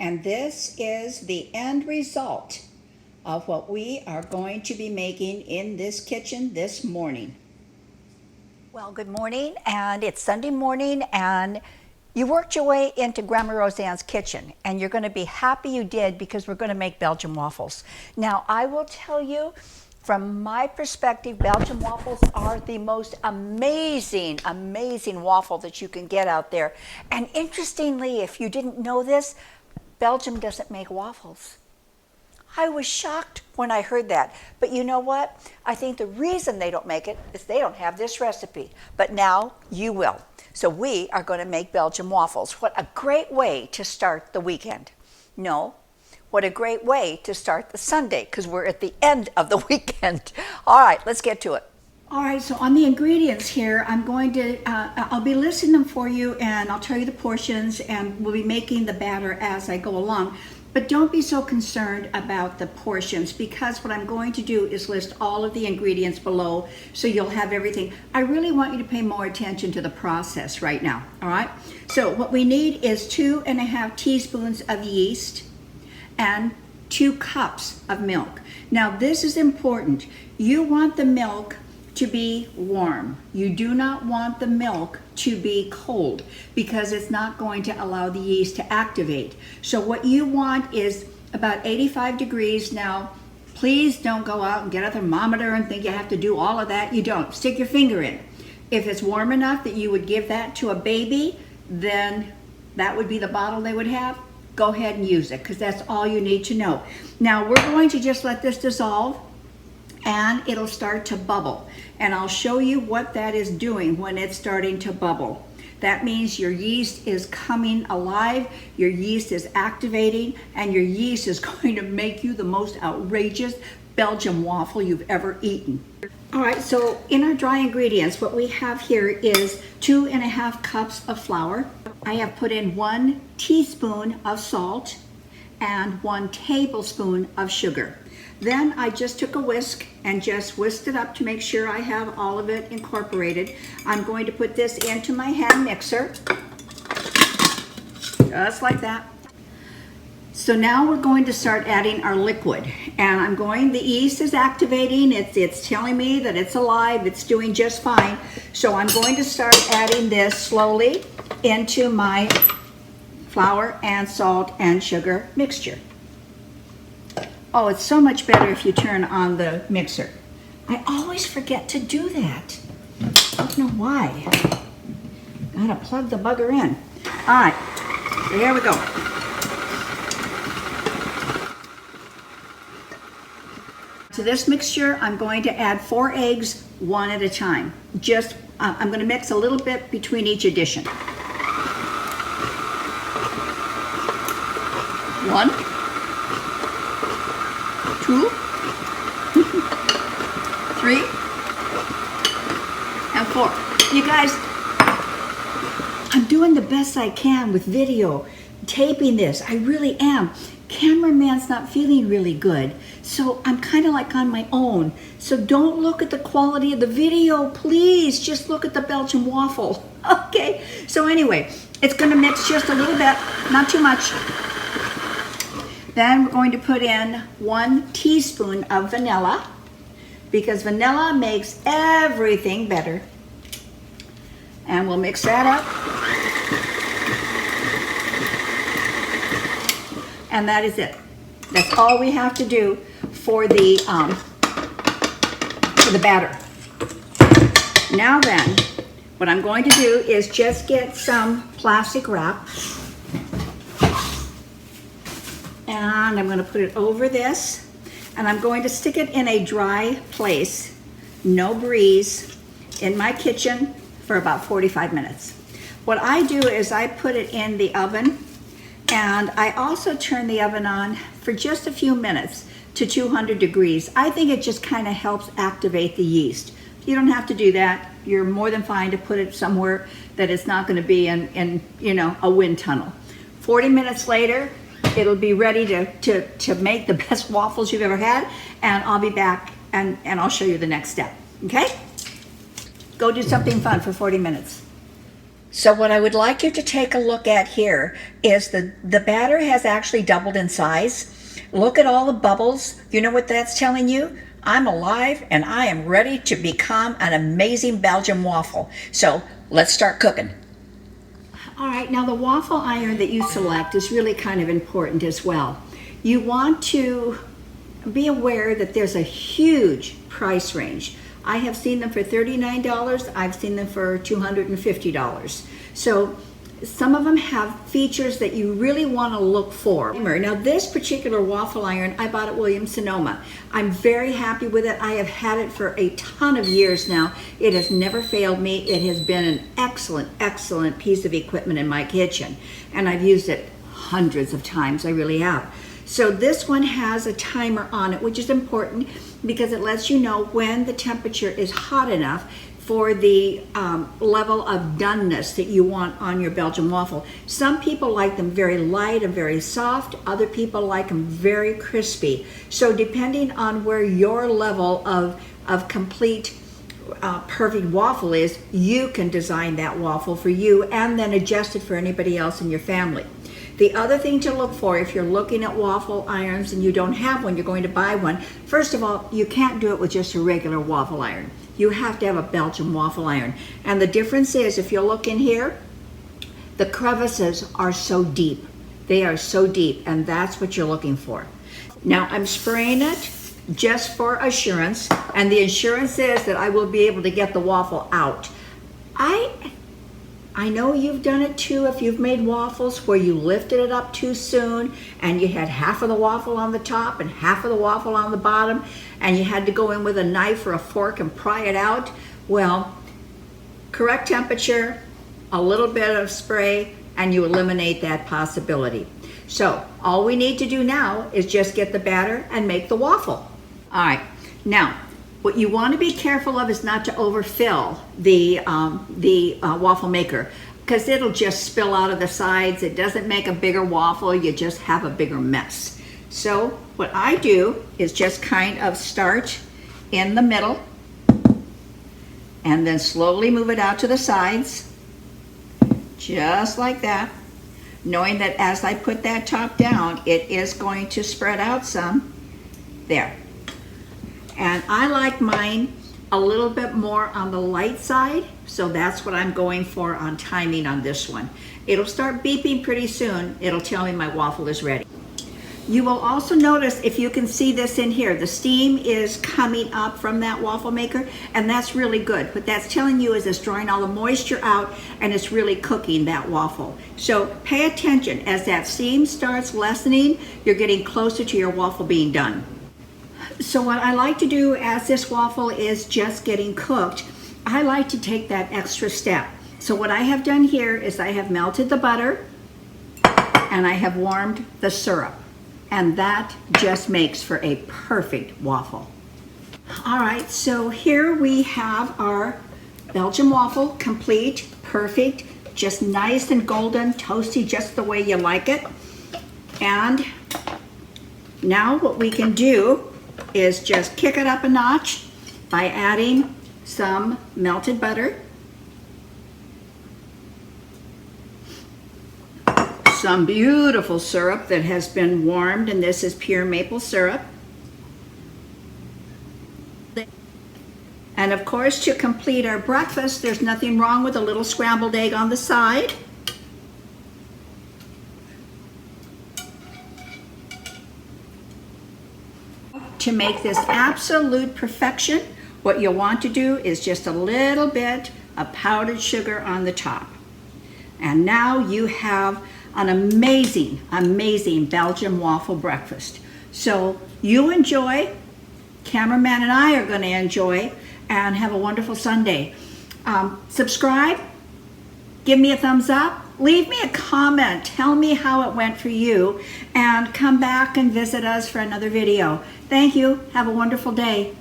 and this is the end result of what we are going to be making in this kitchen this morning. Well, good morning, and it's Sunday morning, and you worked your way into Grandma Roseanne's kitchen, and you're going to be happy you did because we're going to make Belgian waffles. Now, I will tell you, from my perspective, Belgian waffles are the most amazing waffle that you can get out there. And interestingly, if you didn't know this, Belgium doesn't make waffles. I was shocked when I heard that. But you know what? I think the reason they don't make it is they don't have this recipe. But now you will. So we are going to make Belgian waffles. What a great way to start the weekend. No, what a great way to start the Sunday, because we're at the end of the weekend. All right, let's get to it. All right, so on the ingredients here, I'm going to, I'll be listing them for you, and I'll tell you the portions, and we'll be making the batter as I go along. But don't be so concerned about the portions, because what I'm going to do is list all of the ingredients below so you'll have everything. I really want you to pay more attention to the process right now, all right? So what we need is 2.5 teaspoons of yeast and 2 cups of milk. Now this is important. You want the milk to be warm. You do not want the milk to be cold because it's not going to allow the yeast to activate. So what you want is about 85 degrees. Now, please don't go out and get a thermometer and think you have to do all of that. You don't. Stick your finger in. If it's warm enough that you would give that to a baby, then that would be the bottle they would have. Go ahead and use it, because that's all you need to know. Now, we're going to just let this dissolve, and it'll start to bubble. And I'll show you what that is doing when it's starting to bubble. That means your yeast is coming alive, your yeast is activating, and your yeast is going to make you the most outrageous Belgian waffle you've ever eaten. All right, so in our dry ingredients, what we have here is 2.5 cups of flour. I have put in 1 teaspoon of salt and 1 tablespoon of sugar. Then I just took a whisk and just whisked it up to make sure I have all of it incorporated. I'm going to put this into my hand mixer, just like that. So now we're going to start adding our liquid. And the yeast is activating, it's telling me that it's alive, it's doing just fine. So I'm going to start adding this slowly into my flour and salt and sugar mixture. Oh, it's so much better if you turn on the mixer. I always forget to do that. I don't know why. Gotta plug the bugger in. All right, so here we go. To this mixture, I'm going to add 4 eggs, one at a time. Just, I'm gonna mix a little bit between each addition. 1, 2, 3, and 4. You guys, I'm doing the best I can with video, taping this. I really am. Cameraman's not feeling really good, so I'm kind of like on my own. So don't look at the quality of the video, please. Just look at the Belgian waffle. Okay, so anyway, it's gonna mix just a little bit, not too much. Then we're going to put in 1 teaspoon of vanilla, because vanilla makes everything better. And we'll mix that up. And that is it. That's all we have to do for the batter. Now then, what I'm going to do is just get some plastic wrap. And I'm going to put it over this, and I'm going to stick it in a dry place, no breeze, in my kitchen for about 45 minutes. What I do is I put it in the oven, and I also turn the oven on for just a few minutes to 200 degrees. I think it just kind of helps activate the yeast. You don't have to do that. You're more than fine to put it somewhere that it's not going to be in a wind tunnel. 40 minutes later, it'll be ready to make the best waffles you've ever had, and I'll be back and I'll show you the next step, okay? Go do something fun for 40 minutes. So what I would like you to take a look at here is the batter has actually doubled in size. Look at all the bubbles. You know what that's telling you? I'm alive and I am ready to become an amazing Belgian waffle. So let's start cooking. All right, now the waffle iron that you select is really kind of important as well. You want to be aware that there's a huge price range. I have seen them for $39, I've seen them for $250. So some of them have features that you really want to look for. Now this particular waffle iron I bought at Williams-Sonoma. I'm very happy with it. I have had it for a ton of years now. It has never failed me. It has been an excellent, excellent piece of equipment in my kitchen. And I've used it hundreds of times, I really have. So this one has a timer on it, which is important because it lets you know when the temperature is hot enough for the level of doneness that you want on your Belgian waffle. Some people like them very light and very soft. Other people like them very crispy. So depending on where your level of complete perfect waffle is, you can design that waffle for you and then adjust it for anybody else in your family. The other thing to look for if you're looking at waffle irons and you don't have one, you're going to buy one. First of all, you can't do it with just a regular waffle iron. You have to have a Belgian waffle iron. And the difference is, if you look in here, the crevices are so deep. They are so deep, and that's what you're looking for. Now I'm spraying it just for assurance, and the assurance is that I will be able to get the waffle out. I know you've done it too if you've made waffles where you lifted it up too soon and you had half of the waffle on the top and half of the waffle on the bottom and you had to go in with a knife or a fork and pry it out. Well, correct temperature, a little bit of spray, and you eliminate that possibility. So all we need to do now is just get the batter and make the waffle. All right, now what you want to be careful of is not to overfill the waffle maker, because it'll just spill out of the sides. It doesn't make a bigger waffle, you just have a bigger mess. So what I do is just kind of start in the middle and then slowly move it out to the sides, just like that, knowing that as I put that top down, it is going to spread out some. There. And I like mine a little bit more on the light side, so that's what I'm going for on timing on this one. It'll start beeping pretty soon. It'll tell me my waffle is ready. You will also notice, if you can see this in here, the steam is coming up from that waffle maker, and that's really good. What that's telling you is it's drawing all the moisture out and it's really cooking that waffle. So pay attention. As that steam starts lessening, you're getting closer to your waffle being done. So what I like to do as this waffle is just getting cooked, I like to take that extra step. So what I have done here is I have melted the butter and I have warmed the syrup. And that just makes for a perfect waffle. All right, so here we have our Belgian waffle, complete, perfect, just nice and golden, toasty, just the way you like it. And now what we can do is just kick it up a notch by adding some melted butter, some beautiful syrup that has been warmed, and this is pure maple syrup. And of course, to complete our breakfast, there's nothing wrong with a little scrambled egg on the side. To make this absolute perfection, what you'll want to do is just a little bit of powdered sugar on the top. And now you have an amazing, amazing Belgian waffle breakfast. So you enjoy, cameraman and I are going to enjoy, and have a wonderful Sunday. Subscribe, give me a thumbs up, leave me a comment, tell me how it went for you, and come back and visit us for another video. Thank you. Have a wonderful day.